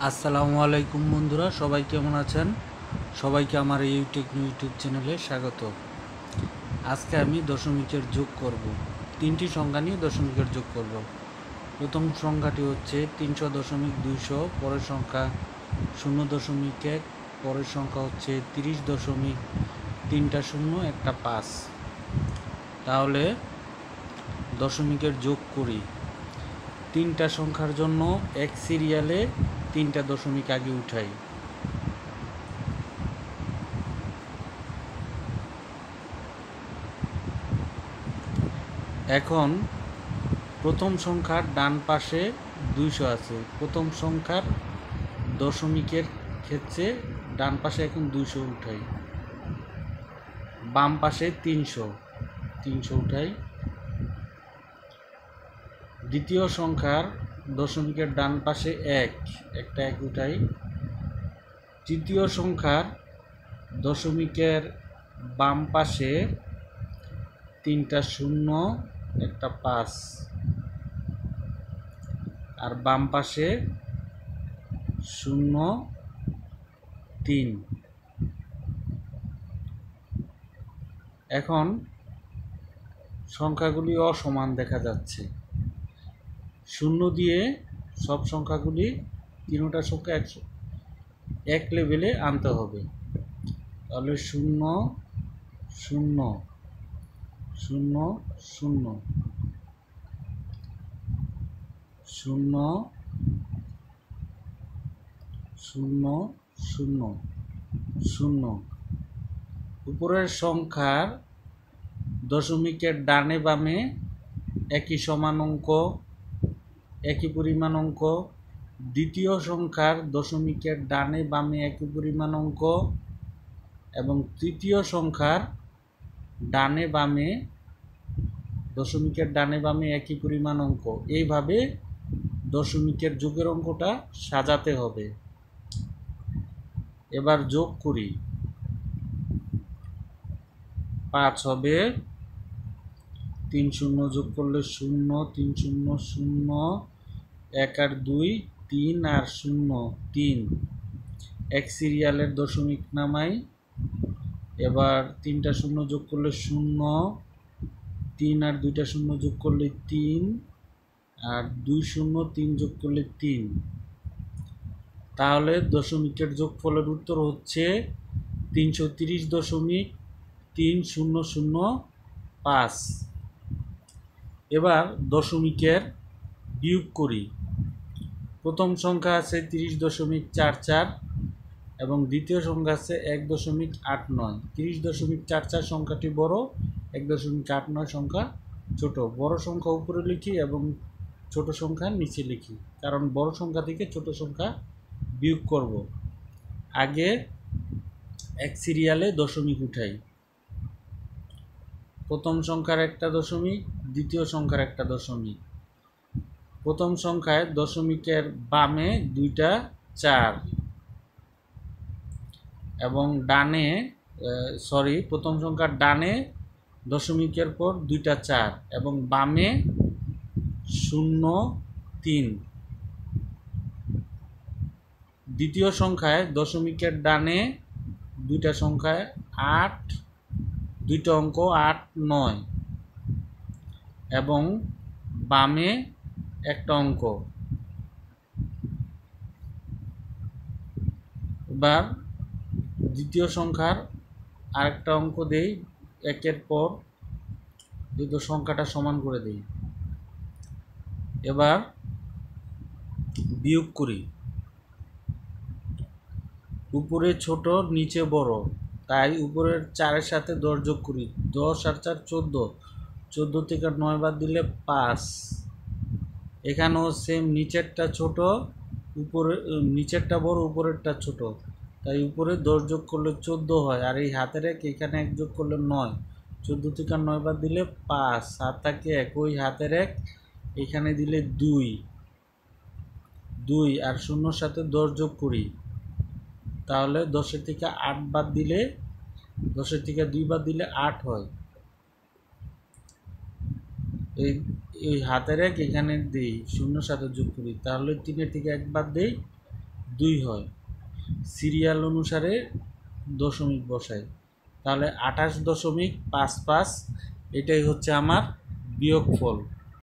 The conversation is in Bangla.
আসসালামু আলাইকুম বন্ধুরা, সবাই কেমন আছেন? সবাইকে আমার এই ইউটিউব চ্যানেলে স্বাগত। আজকে আমি দশমিকের যোগ করব। তিনটি সংখ্যা নিয়ে দশমিকের যোগ করব। প্রথম সংখ্যাটি হচ্ছে 300.200, পরের সংখ্যা 0.1, পরের সংখ্যা হচ্ছে 30.3টা 0 একটা 5। তাহলে দশমিকের যোগ করি। তিনটা সংখ্যার জন্য এক সিরিয়ালে তিনটা দশমিক আগে উঠাই। এখন প্রথম সংখ্যার ডান পাশে 200 আছে। প্রথম সংখ্যার দশমিকের ক্ষেত্রে ডান পাশে এখন 200 উঠাই। বাম পাশে 300 উঠাই। দ্বিতীয় সংখ্যার দশমিকের ডান পাশে একটা 1 উঠাই। তৃতীয় সংখ্যার দশমিকের বাম পাশে 3টা 0 একটা 5, আর বাম পাশে 0 3। এখন সংখ্যাগুলি অসমান দেখা যাচ্ছে। 0 দিয়ে সব সংখ্যাগুলি তিনটা সংখ্যা এক লেভেলে আনতে হবে। তাহলে 0 0 0 0 0 0 0 0। উপরের সংখ্যার দশমিকের ডানে বামে একই সমান অঙ্ক, একই পরিমাণ অঙ্ক। দ্বিতীয় সংখ্যার দশমিকের ডানে বামে একই পরিমাণ অঙ্ক এবং তৃতীয় সংখ্যার ডানে বামে দশমিকের ডানে বামে একই পরিমাণ অঙ্ক। এইভাবে দশমিকের যোগের অঙ্কটা সাজাতে হবে। এবার যোগ করি। 5 হবে, 3 0 যোগ করলে 0, 3 0 0, 1 আর 2 3 আর 0 3। এক সিরিয়ালের দশমিক নামাই। এবার 3টা 0 যোগ করলে 0, 3 আর 2টা 0 যোগ করলে 3, আর 2 0 3 যোগ করলে 3। তাহলে দশমিকের যোগফলের উত্তর হচ্ছে 330.3005। এবার দশমিকের বিয়োগ করি। প্রথম সংখ্যা আছে 30.44 এবং দ্বিতীয় সংখ্যা আছে 1.89। 30.44 সংখ্যাটি বড়, 1.89 সংখ্যা ছোট। বড় সংখ্যা উপরে লিখি এবং ছোট সংখ্যা নিচে লিখি, কারণ বড় সংখ্যা থেকে ছোট সংখ্যা বিয়োগ করব। আগে এক সিরিয়ালে দশমিক উঠাই। প্রথম সংখ্যার একটা দশমিক, দ্বিতীয় সংখ্যার একটা দশমিক। প্রথম সংখ্যায় দশমিকের বামে 2টা 4 এবং ডানে প্রথম সংখ্যার ডানে দশমিকের পর 2টা 4 এবং বামে 0 3। দ্বিতীয় সংখ্যায় দশমিকের ডানে 2টা সংখ্যায় 8, 2টা অঙ্ক 8 9 এবং বামে একটা অঙ্ক। এবার দ্বিতীয় সংখ্যার আরেকটা অঙ্ক দেই, একের পর দ্বিতীয় সংখ্যাটা সমান করে দেই। এবার বিয়োগ করি। উপরে ছোট, নিচে বড়, তাই উপরের 4-এর সাথে 10 যোগ করি। 10 আর 4 14, 14 থেকে 9 বাদ দিলে 5। এখানেও সেম, নিচেরটা ছোট, নিচেরটা বড়, উপরেরটা ছোট, তাই উপরে 10 যোগ করলে 14 হয়, আর এই হাতের এক এখানে 1 যোগ করলে 9। 14 থেকে 9 বাদ দিলে 5, হাত থাকে 1, ওই হাতের 1 এখানে দিলে 2 আর 0-র সাথে 10 যোগ করি। তাহলে 10-এর থেকে 8 বাদ দিলে, 10-এর থেকে 2 বাদ দিলে 8 হয়। এই হাতের 1 এখানে দিই, 0-র সাথে যোগ করি, তাহলে 3-এর থেকে 1 বাদ দেই, 2 হয়, সিরিয়াল অনুসারে দশমিক বসাই, তাহলে 28.55 এটাই হচ্ছে আমার বিয়োগফল।